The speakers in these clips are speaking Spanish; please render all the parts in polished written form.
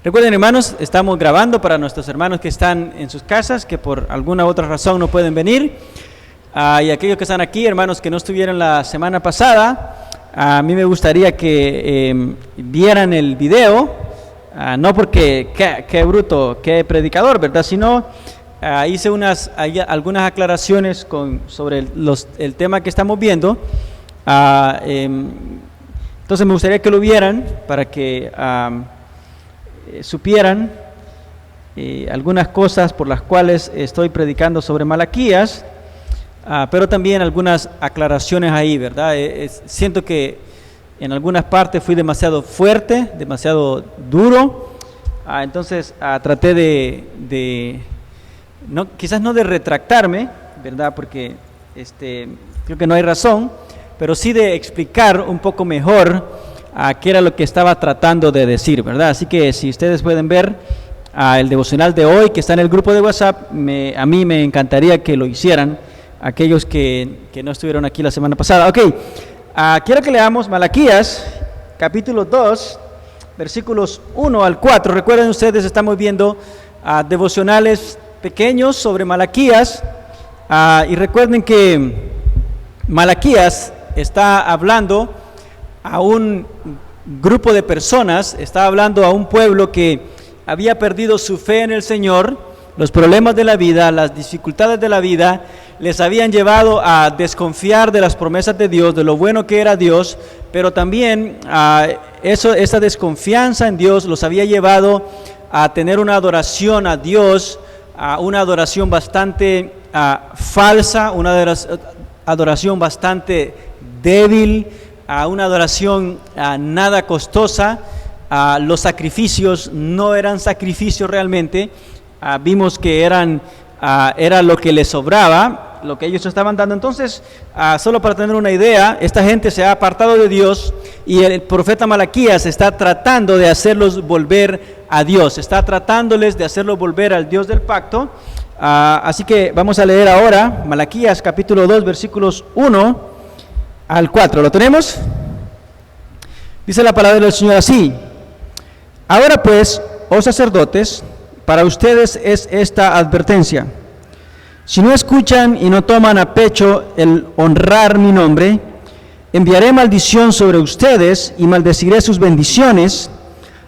Recuerden, hermanos, estamos grabando para nuestros hermanos que están en sus casas, que por alguna u otra razón no pueden venir. Y aquellos que están aquí, hermanos que no estuvieron la semana pasada, a mí me gustaría que vieran el video, no porque qué bruto, qué predicador, ¿verdad? Sino hice algunas aclaraciones sobre el tema que estamos viendo. Entonces me gustaría que lo vieran para que supieran algunas cosas por las cuales estoy predicando sobre Malaquías, pero también algunas aclaraciones ahí, ¿verdad? Siento que en algunas partes fui demasiado fuerte, demasiado duro, entonces traté de quizás no de retractarme, ¿verdad? Porque creo que no hay razón, pero sí de explicar un poco mejor qué era lo que estaba tratando de decir, ¿verdad? Así que si ustedes pueden ver el devocional de hoy que está en el grupo de WhatsApp, a mí me encantaría que lo hicieran, aquellos que no estuvieron aquí la semana pasada. Ok, quiero que leamos Malaquías, capítulo 2, versículos 1 al 4. Recuerden ustedes, estamos viendo devocionales pequeños sobre Malaquías, y recuerden que Malaquías está hablando a un grupo de personas, está hablando a un pueblo que había perdido su fe en el Señor. Los problemas de la vida, las dificultades de la vida les habían llevado a desconfiar de las promesas de Dios, de lo bueno que era Dios, pero también esa desconfianza en Dios los había llevado a tener una adoración a Dios, una adoración bastante falsa, una adoración bastante débil, una adoración nada costosa. Los sacrificios no eran sacrificios realmente. Vimos que era lo que les sobraba, lo que ellos estaban dando. Entonces, solo para tener una idea, esta gente se ha apartado de Dios y el profeta Malaquías está tratando de hacerlos volver a Dios, está tratándoles de hacerlos volver al Dios del pacto. Así que vamos a leer ahora Malaquías capítulo 2 versículos 1 al 4. ¿Lo tenemos? Dice la palabra del Señor así: Ahora pues, oh sacerdotes, para ustedes es esta advertencia: si no escuchan y no toman a pecho el honrar mi nombre, enviaré maldición sobre ustedes y maldeciré sus bendiciones,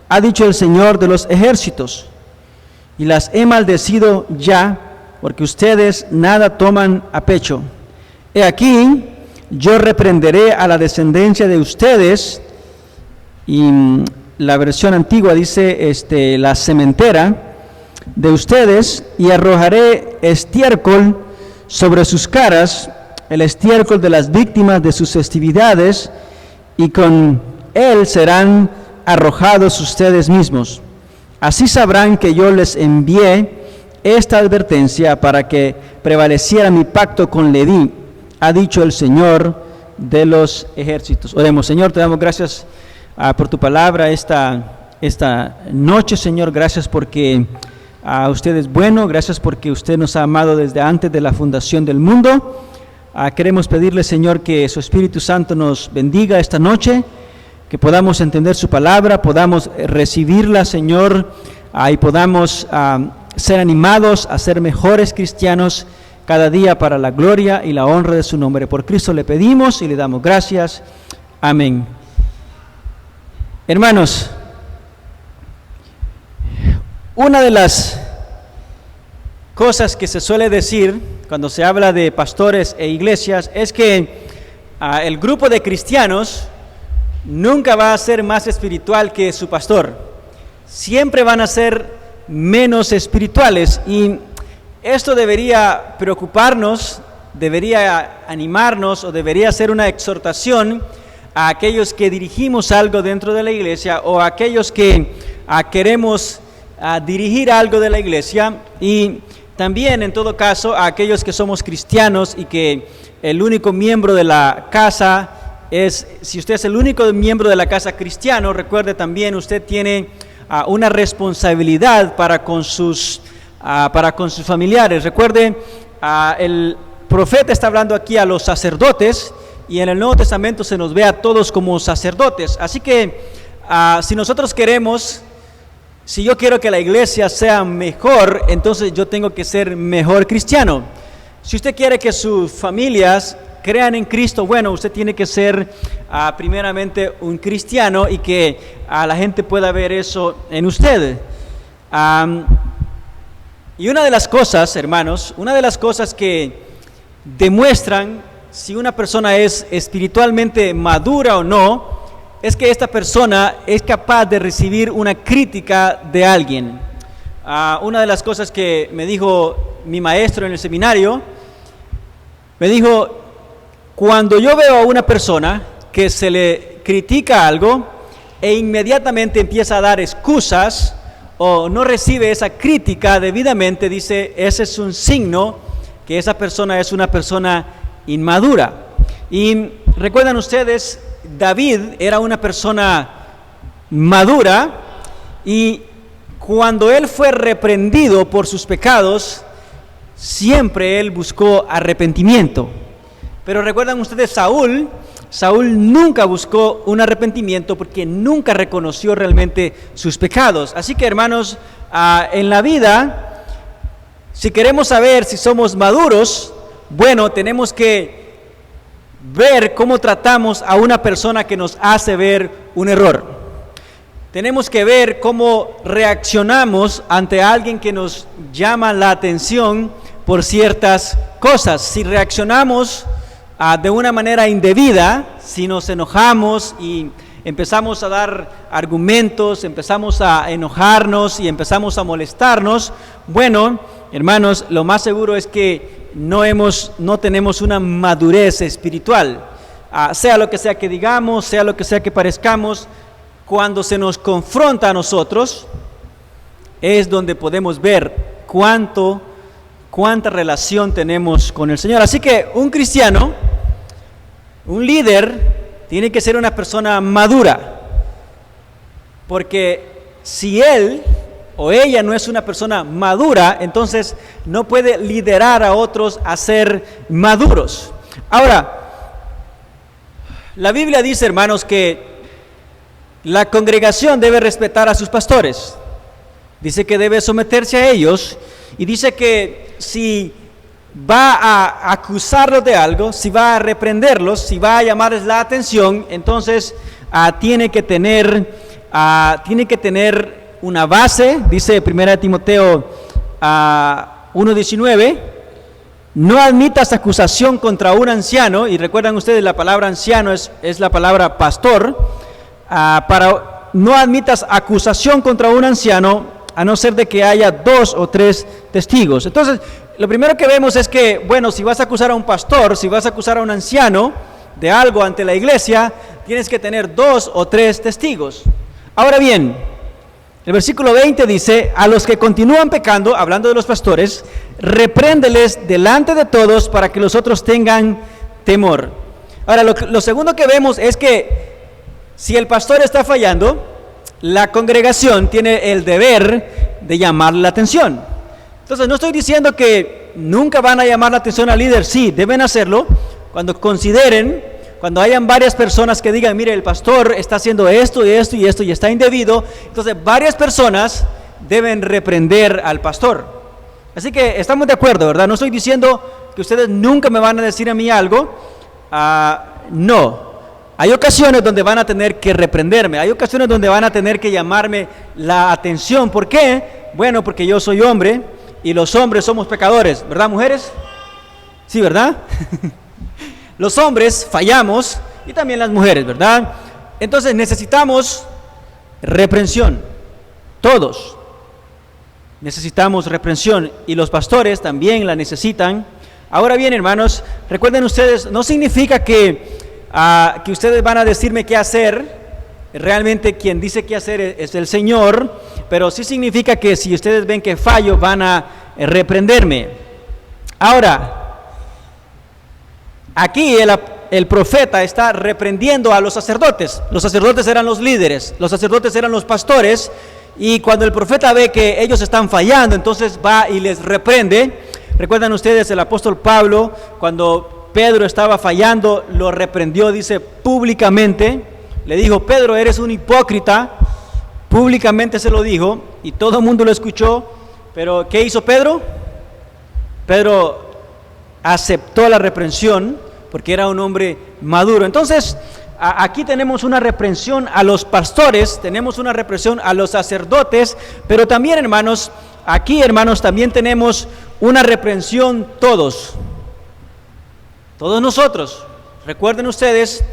ha dicho el Señor de los ejércitos, y las he maldecido ya, porque ustedes nada toman a pecho. He aquí, yo reprenderé a la descendencia de ustedes, y la versión antigua dice la sementera de ustedes, y arrojaré estiércol sobre sus caras, el estiércol de las víctimas de sus festividades, y con él serán arrojados ustedes mismos. Así sabrán que yo les envié esta advertencia para que prevaleciera mi pacto con Leví, ha dicho el Señor de los ejércitos. Oremos. Señor, te damos gracias por tu palabra esta noche, Señor. Gracias porque usted es bueno, gracias porque usted nos ha amado desde antes de la fundación del mundo. Queremos pedirle, Señor, que su Espíritu Santo nos bendiga esta noche, que podamos entender su palabra, podamos recibirla, Señor, y podamos ser animados a ser mejores cristianos cada día para la gloria y la honra de su nombre. Por Cristo le pedimos y le damos gracias. Amén. Hermanos, una de las cosas que se suele decir cuando se habla de pastores e iglesias es que el grupo de cristianos nunca va a ser más espiritual que su pastor. Siempre van a ser menos espirituales, y esto debería preocuparnos, debería animarnos, o debería ser una exhortación a aquellos que dirigimos algo dentro de la iglesia, o a aquellos que queremos dirigir algo de la iglesia, y también en todo caso a aquellos que somos cristianos y que el único miembro de la casa si usted es el único miembro de la casa cristiano, recuerde también usted tiene una responsabilidad para con sus familiares. Recuerde, el profeta está hablando aquí a los sacerdotes, y en el Nuevo Testamento se nos ve a todos como sacerdotes. Así que si nosotros queremos Si yo quiero que la iglesia sea mejor, entonces yo tengo que ser mejor cristiano. Si usted quiere que sus familias crean en Cristo, bueno, usted tiene que ser primeramente un cristiano y que la gente pueda ver eso en usted. Y una de las cosas, hermanos, una de las cosas que demuestran si una persona es espiritualmente madura o no, es que esta persona es capaz de recibir una crítica de alguien. Una de las cosas que me dijo mi maestro en el seminario, me dijo, cuando yo veo a una persona que se le critica algo e inmediatamente empieza a dar excusas o no recibe esa crítica debidamente, dice, ese es un signo que esa persona es una persona inmadura. Y recuerdan ustedes, David era una persona madura y cuando él fue reprendido por sus pecados, siempre él buscó arrepentimiento. Pero recuerdan ustedes Saúl nunca buscó un arrepentimiento porque nunca reconoció realmente sus pecados. Así que, hermanos, en la vida, si queremos saber si somos maduros, bueno, tenemos que ver cómo tratamos a una persona que nos hace ver un error. Tenemos que ver cómo reaccionamos ante alguien que nos llama la atención por ciertas cosas. Si reaccionamos de una manera indebida, si nos enojamos y empezamos a dar argumentos, empezamos a enojarnos y empezamos a molestarnos, bueno, hermanos, lo más seguro es que no tenemos una madurez espiritual. Sea lo que sea que digamos, sea lo que sea que parezcamos, cuando se nos confronta a nosotros, es donde podemos ver cuánta relación tenemos con el Señor. Así que un cristiano, un líder, tiene que ser una persona madura, porque si él o ella no es una persona madura, entonces no puede liderar a otros a ser maduros. Ahora, la Biblia dice, hermanos, que la congregación debe respetar a sus pastores. Dice que debe someterse a ellos y dice que si va a acusarlos de algo, si va a reprenderlos, si va a llamarles la atención, entonces tiene que tener una base. Dice 1 Timoteo 1:19, no admitas acusación contra un anciano, y recuerdan ustedes la palabra anciano es la palabra pastor. No admitas acusación contra un anciano a no ser de que haya 2 o 3 testigos. Entonces, lo primero que vemos es que, bueno, si vas a acusar a un pastor, si vas a acusar a un anciano de algo ante la iglesia, tienes que tener 2 o 3 testigos. Ahora bien, el versículo 20 dice, a los que continúan pecando, hablando de los pastores, repréndeles delante de todos para que los otros tengan temor. Ahora, lo segundo que vemos es que si el pastor está fallando, la congregación tiene el deber de llamarle la atención. Entonces, no estoy diciendo que nunca van a llamar la atención al líder, sí, deben hacerlo cuando consideren, cuando hayan varias personas que digan, mire, el pastor está haciendo esto y esto y esto y está indebido, entonces varias personas deben reprender al pastor. Así que estamos de acuerdo, ¿verdad? No estoy diciendo que ustedes nunca me van a decir a mí algo, no. Hay ocasiones donde van a tener que reprenderme, hay ocasiones donde van a tener que llamarme la atención. ¿Por qué? Bueno, porque yo soy hombre y los hombres somos pecadores, ¿verdad, mujeres? Sí, ¿verdad? Los hombres fallamos y también las mujeres, ¿verdad? Entonces necesitamos reprensión, todos necesitamos reprensión y los pastores también la necesitan. Ahora bien, hermanos, recuerden ustedes, no significa que ustedes van a decirme qué hacer. Realmente quien dice qué hacer es el Señor, pero sí significa que si ustedes ven que fallo, van a reprenderme. Ahora, aquí el profeta está reprendiendo a los sacerdotes. Los sacerdotes eran los líderes, los sacerdotes eran los pastores, y cuando el profeta ve que ellos están fallando, entonces va y les reprende. Recuerdan ustedes el apóstol Pablo, cuando Pedro estaba fallando, lo reprendió, dice, públicamente. Le dijo, Pedro, eres un hipócrita, públicamente se lo dijo y todo el mundo lo escuchó, pero ¿qué hizo Pedro? Pedro aceptó la reprensión porque era un hombre maduro. Entonces, aquí tenemos una reprensión a los pastores, tenemos una reprensión a los sacerdotes, pero también, hermanos, también tenemos una reprensión todos nosotros. Recuerden ustedes,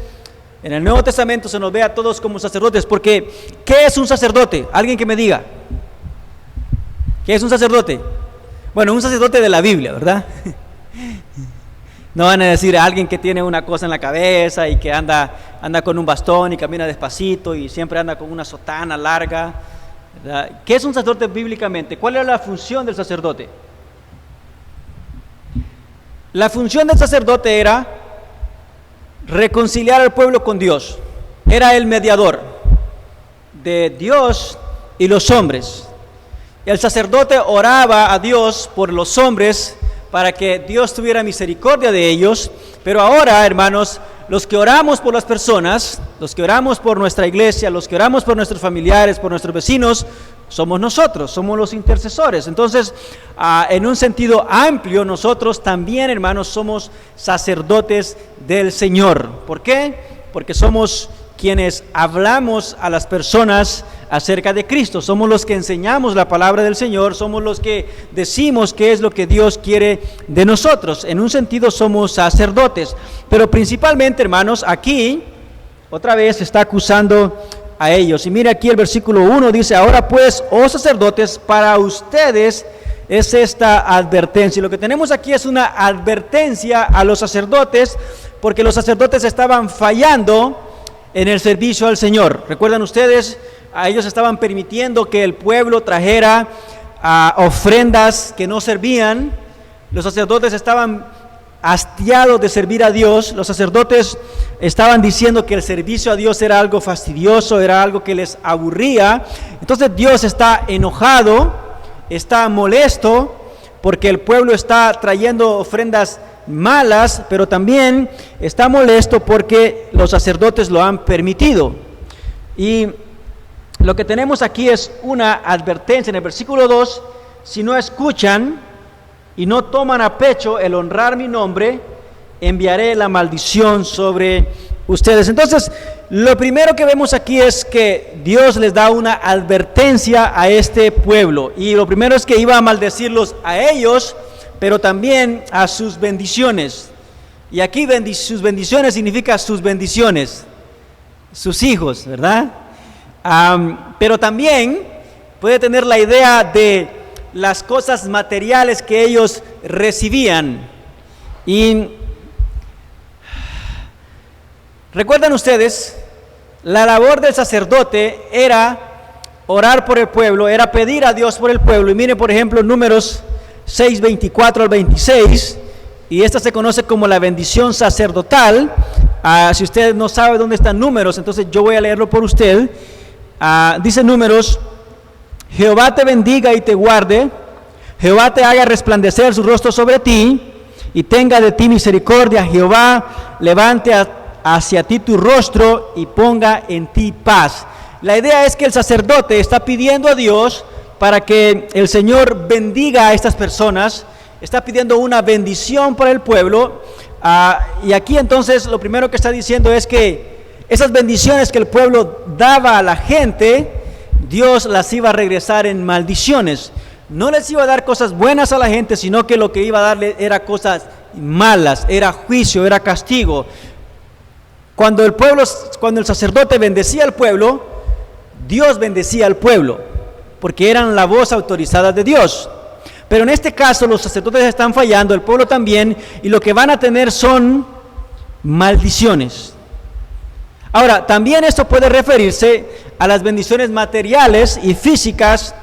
en el Nuevo Testamento se nos ve a todos como sacerdotes, porque ¿qué es un sacerdote? Alguien que me diga, ¿qué es un sacerdote? Bueno, un sacerdote de la Biblia, ¿verdad? No van a decir a alguien que tiene una cosa en la cabeza y que anda con un bastón y camina despacito y siempre anda con una sotana larga, ¿verdad? ¿Qué es un sacerdote bíblicamente? ¿Cuál era la función del sacerdote? La función del sacerdote era reconciliar al pueblo con Dios. Era el mediador de Dios y los hombres. El sacerdote oraba a Dios por los hombres para que Dios tuviera misericordia de ellos. Pero ahora, hermanos, los que oramos por las personas, los que oramos por nuestra iglesia, los que oramos por nuestros familiares, por nuestros vecinos, somos nosotros, somos los intercesores. Entonces, en un sentido amplio, nosotros también, hermanos, somos sacerdotes del Señor. ¿Por qué? Porque somos quienes hablamos a las personas acerca de Cristo, somos los que enseñamos la palabra del Señor, somos los que decimos qué es lo que Dios quiere de nosotros. En un sentido somos sacerdotes, pero principalmente, hermanos, aquí otra vez se está acusando a ellos. Y mire aquí el versículo 1 dice: ahora pues, oh sacerdotes, para ustedes es esta advertencia. Y lo que tenemos aquí es una advertencia a los sacerdotes, porque los sacerdotes estaban fallando en el servicio al Señor. ¿Recuerdan ustedes? A ellos estaban permitiendo que el pueblo trajera ofrendas que no servían. Los sacerdotes estaban hastiados de servir a Dios. Los sacerdotes estaban diciendo que el servicio a Dios era algo fastidioso, era algo que les aburría. Entonces Dios está enojado, está molesto, porque el pueblo está trayendo ofrendas malas, pero también está molesto porque los sacerdotes lo han permitido. Y lo que tenemos aquí es una advertencia en el versículo 2: si no escuchan y no toman a pecho el honrar mi nombre, enviaré la maldición sobre ustedes. Entonces, lo primero que vemos aquí es que Dios les da una advertencia a este pueblo, y lo primero es que iba a maldecirlos a ellos, pero también a sus bendiciones. Y aquí sus bendiciones significa sus bendiciones, sus hijos, ¿verdad? Pero también puede tener la idea de las cosas materiales que ellos recibían. Y recuerdan ustedes, la labor del sacerdote era orar por el pueblo, era pedir a Dios por el pueblo. Y miren, por ejemplo, Números 6, 24 al 26, y esta se conoce como la bendición sacerdotal. Si usted no sabe dónde están Números, entonces yo voy a leerlo por usted. Dice Números: Jehová te bendiga y te guarde, Jehová te haga resplandecer su rostro sobre ti y tenga de ti misericordia, Jehová levante hacia ti tu rostro y ponga en ti paz. La idea es que el sacerdote está pidiendo a Dios para que el Señor bendiga a estas personas, está pidiendo una bendición para el pueblo. Y aquí entonces lo primero que está diciendo es que esas bendiciones que el pueblo daba a la gente, Dios las iba a regresar en maldiciones. No les iba a dar cosas buenas a la gente, sino que lo que iba a darle era cosas malas, era juicio, era castigo. Cuando el sacerdote bendecía al pueblo, Dios bendecía al pueblo, porque eran la voz autorizada de Dios. Pero en este caso los sacerdotes están fallando, el pueblo también, y lo que van a tener son maldiciones. Ahora, también esto puede referirse a las bendiciones materiales y físicas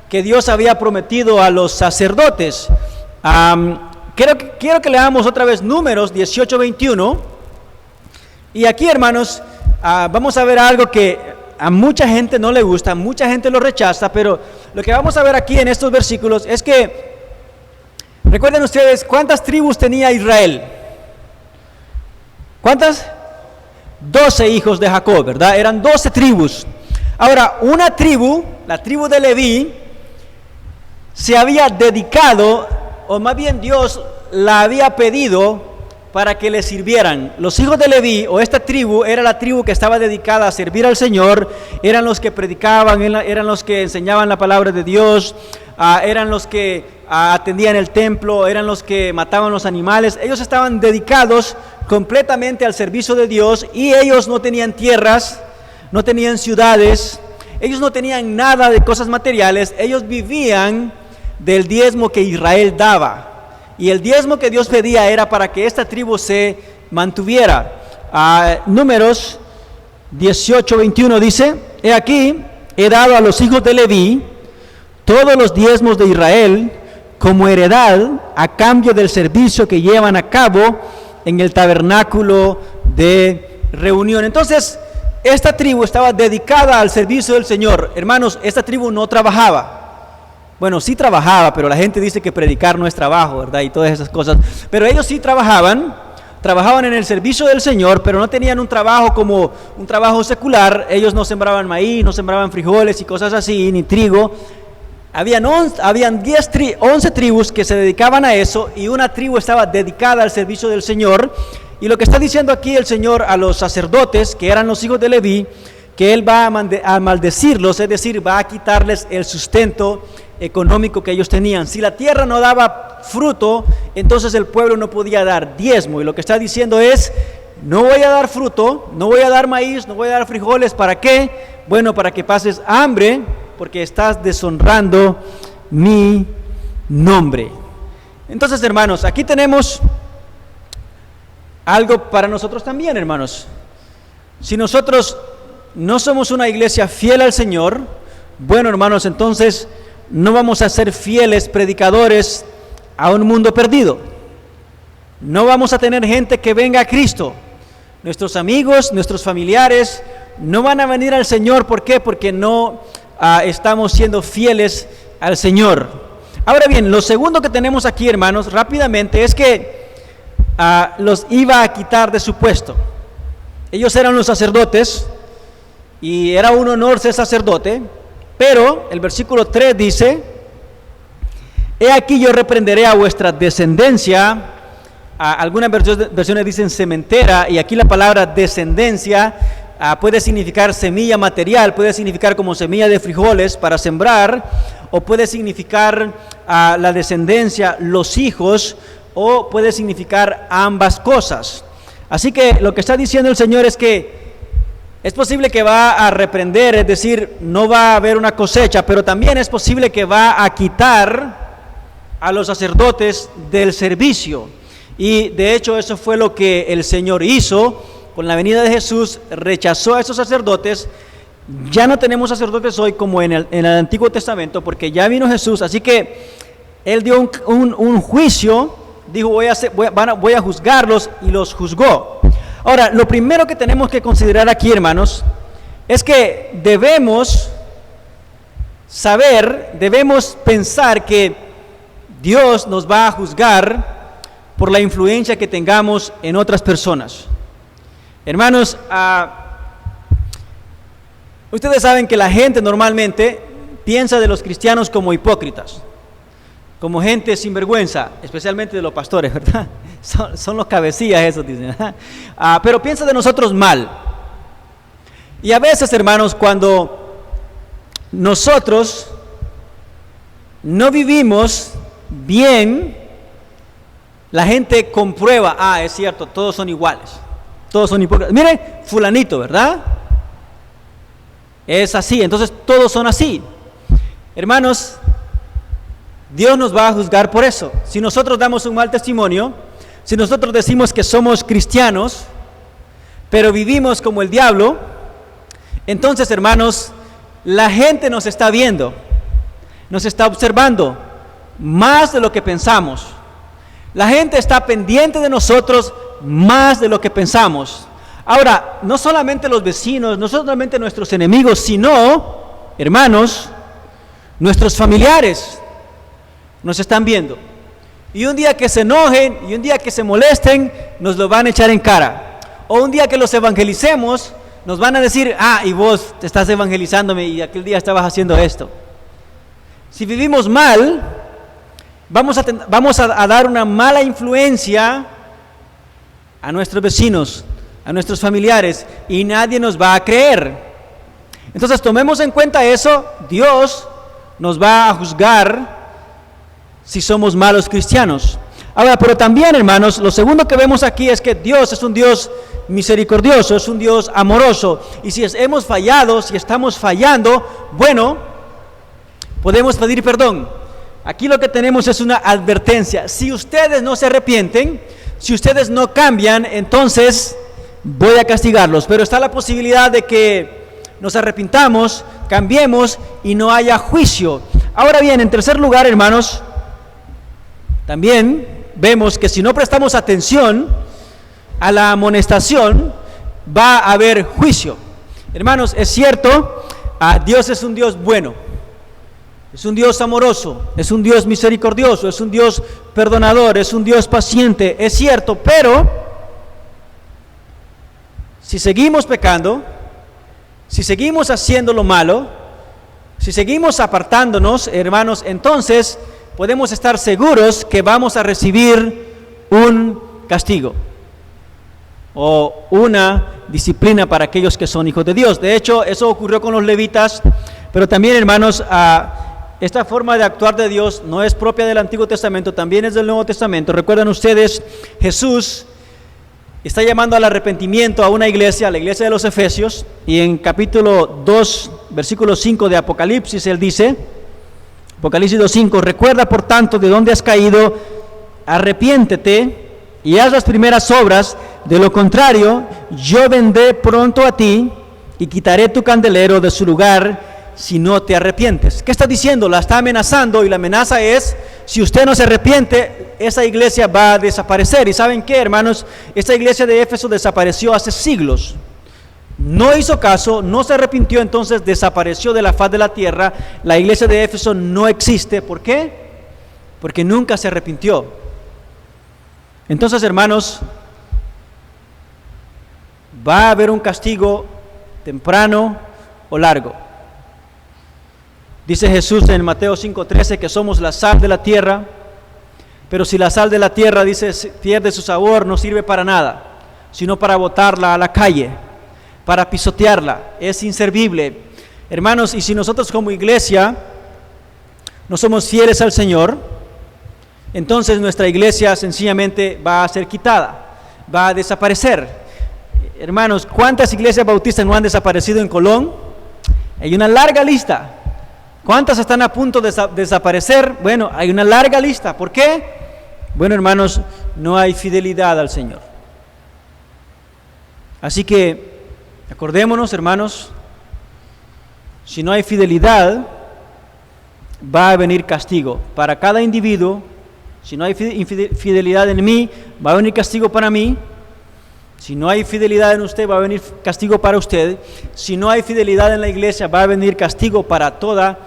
que Dios había prometido a los sacerdotes. Quiero que leamos otra vez Números 18, 21. Y aquí, hermanos, vamos a ver algo que a mucha gente no le gusta, mucha gente lo rechaza, pero lo que vamos a ver aquí en estos versículos es que, recuerden ustedes, ¿cuántas tribus tenía Israel? ¿Cuántas? 12 hijos de Jacob, ¿verdad? Eran 12 tribus. Ahora, una tribu, la tribu de Leví, se había dedicado, o más bien Dios la había pedido para que le sirvieran. Los hijos de Leví, o esta tribu, era la tribu que estaba dedicada a servir al Señor, eran los que predicaban, eran los que enseñaban la palabra de Dios, eran los que atendían el templo, eran los que mataban los animales. Ellos estaban dedicados completamente al servicio de Dios, y ellos no tenían tierras, no tenían ciudades, ellos no tenían nada de cosas materiales, ellos vivían del diezmo que Israel daba. Y el diezmo que Dios pedía era para que esta tribu se mantuviera. Números 18:21 dice: he aquí, he dado a los hijos de Leví todos los diezmos de Israel como heredad a cambio del servicio que llevan a cabo en el tabernáculo de reunión. Entonces, esta tribu estaba dedicada al servicio del Señor. Hermanos, esta tribu no trabajaba. Bueno, sí trabajaba, pero la gente dice que predicar no es trabajo, ¿verdad? Y todas esas cosas. Pero ellos sí trabajaban en el servicio del Señor, pero no tenían un trabajo como un trabajo secular. Ellos no sembraban maíz, no sembraban frijoles y cosas así, ni trigo. Habían 11 tribus que se dedicaban a eso, y una tribu estaba dedicada al servicio del Señor. Y lo que está diciendo aquí el Señor a los sacerdotes, que eran los hijos de Leví, que Él va a maldecirlos, es decir, va a quitarles el sustento económico que ellos tenían. Si la tierra no daba fruto, entonces el pueblo no podía dar diezmo. Y lo que está diciendo es: no voy a dar fruto, no voy a dar maíz, no voy a dar frijoles. ¿Para qué? Bueno, para que pases hambre, porque estás deshonrando mi nombre. Entonces, hermanos, aquí tenemos algo para nosotros también, hermanos. Si nosotros no somos una iglesia fiel al Señor, bueno, hermanos, entonces no vamos a ser fieles predicadores a un mundo perdido. No vamos a tener gente que venga a Cristo. Nuestros amigos, nuestros familiares no van a venir al Señor. ¿Por qué? Porque no estamos siendo fieles al Señor. Ahora bien, lo segundo que tenemos aquí, hermanos, rápidamente, es que los iba a quitar de su puesto. Ellos eran los sacerdotes y era un honor ser sacerdote. Pero el versículo 3 dice: he aquí yo reprenderé a vuestra descendencia. Algunas versiones dicen sementera, y aquí la palabra descendencia puede significar semilla material, puede significar como semilla de frijoles para sembrar, o puede significar la descendencia, los hijos, o puede significar ambas cosas. Así que lo que está diciendo el Señor es que es posible que va a reprender, es decir, no va a haber una cosecha, pero también es posible que va a quitar a los sacerdotes del servicio. Y de hecho eso fue lo que el Señor hizo con la venida de Jesús. Rechazó a esos sacerdotes. Ya no tenemos sacerdotes hoy como en el Antiguo Testamento, porque ya vino Jesús. Así que Él dio un juicio, dijo: voy a juzgarlos, y los juzgó. Ahora, lo primero que tenemos que considerar aquí, hermanos, es que debemos pensar que Dios nos va a juzgar por la influencia que tengamos en otras personas. Hermanos, ustedes saben que la gente normalmente piensa de los cristianos como hipócritas, como gente sinvergüenza, especialmente de los pastores, ¿verdad? Son los cabecillas esos, dicen. Pero piensa de nosotros mal. Y a veces, hermanos, cuando nosotros no vivimos bien, la gente comprueba: es cierto, todos son iguales, todos son hipócritas. Mire, fulanito, ¿verdad? Es así, entonces todos son así. Hermanos, Dios nos va a juzgar por eso. Si nosotros damos un mal testimonio, si nosotros decimos que somos cristianos, pero vivimos como el diablo, entonces, hermanos, la gente nos está viendo, nos está observando más de lo que pensamos. La gente está pendiente de nosotros más de lo que pensamos. Ahora, no solamente los vecinos, no solamente nuestros enemigos, sino, hermanos, nuestros familiares nos están viendo. Y un día que se enojen y un día que se molesten, nos lo van a echar en cara. O un día que los evangelicemos, nos van a decir, y vos te estás evangelizándome y aquel día estabas haciendo esto. Si vivimos mal, vamos a dar una mala influencia a nuestros vecinos, a nuestros familiares, y nadie nos va a creer. Entonces tomemos en cuenta eso. Dios nos va a juzgar si somos malos cristianos. Ahora, pero también, hermanos, lo segundo que vemos aquí es que Dios es un Dios misericordioso, es un Dios amoroso, y si hemos fallado, si estamos fallando, bueno, podemos pedir perdón. Aquí lo que tenemos es una advertencia: si ustedes no se arrepienten, si ustedes no cambian, entonces voy a castigarlos. Pero está la posibilidad de que nos arrepintamos, cambiemos y no haya juicio. Ahora bien, en tercer lugar, hermanos, también vemos que si no prestamos atención a la amonestación, va a haber juicio. Hermanos, es cierto, Dios es un Dios bueno, es un Dios amoroso, es un Dios misericordioso, es un Dios perdonador, es un Dios paciente, es cierto, pero si seguimos pecando, si seguimos haciendo lo malo, si seguimos apartándonos, hermanos, entonces podemos estar seguros que vamos a recibir un castigo o una disciplina para aquellos que son hijos de Dios. De hecho, eso ocurrió con los levitas, pero también, hermanos, esta forma de actuar de Dios no es propia del Antiguo Testamento, también es del Nuevo Testamento. Recuerdan ustedes, Jesús está llamando al arrepentimiento a una iglesia, a la iglesia de los Efesios, y en capítulo 2, versículo 5 de Apocalipsis, él dice, Apocalipsis 2:5, recuerda por tanto de dónde has caído, arrepiéntete y haz las primeras obras, de lo contrario, yo vendré pronto a ti y quitaré tu candelero de su lugar si no te arrepientes. ¿Qué está diciendo? La está amenazando, y la amenaza es: si usted no se arrepiente, esa iglesia va a desaparecer. ¿Y saben qué, hermanos? Esta iglesia de Éfeso desapareció hace siglos. No hizo caso, no se arrepintió, entonces desapareció de la faz de la tierra. La iglesia de Éfeso no existe. ¿Por qué? Porque nunca se arrepintió. Entonces, hermanos, va a haber un castigo temprano o largo. Dice Jesús en Mateo 5:13 que somos la sal de la tierra, pero si la sal de la tierra, dice, pierde su sabor, no sirve para nada, sino para botarla a la calle, para pisotearla, es inservible. Hermanos, y si nosotros como iglesia no somos fieles al Señor, entonces nuestra iglesia sencillamente va a ser quitada, va a desaparecer. Hermanos, ¿cuántas iglesias bautistas no han desaparecido en Colón? Hay una larga lista. ¿Cuántas están a punto de desaparecer? Bueno, hay una larga lista. ¿Por qué? Bueno, hermanos, no hay fidelidad al Señor. Así que, acordémonos, hermanos, si no hay fidelidad, va a venir castigo para cada individuo. Si no hay fidelidad en mí, va a venir castigo para mí. Si no hay fidelidad en usted, va a venir castigo para usted. Si no hay fidelidad en la iglesia, va a venir castigo para toda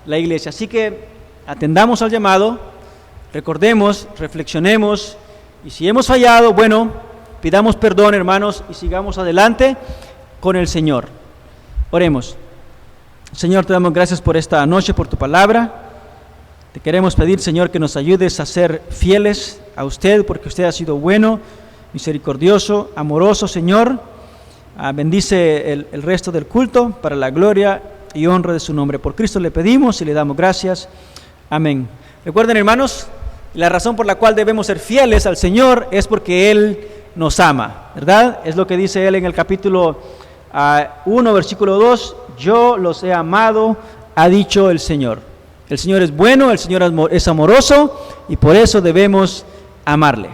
la iglesia. Así que atendamos al llamado, recordemos, reflexionemos, y si hemos fallado, bueno, pidamos perdón, hermanos, y sigamos adelante con el Señor. Oremos. Señor, te damos gracias por esta noche, por tu palabra. Te queremos pedir, Señor, que nos ayudes a ser fieles a usted, porque usted ha sido bueno, misericordioso, amoroso, Señor. Bendice el resto del culto para la gloria y honra de su nombre. Por Cristo le pedimos y le damos gracias. Amén. Recuerden, hermanos, la razón por la cual debemos ser fieles al Señor es porque Él nos ama, ¿verdad? Es lo que dice Él en el capítulo 1, versículo 2. Yo los he amado, ha dicho el Señor. El Señor es bueno, el Señor es amoroso, y por eso debemos amarle.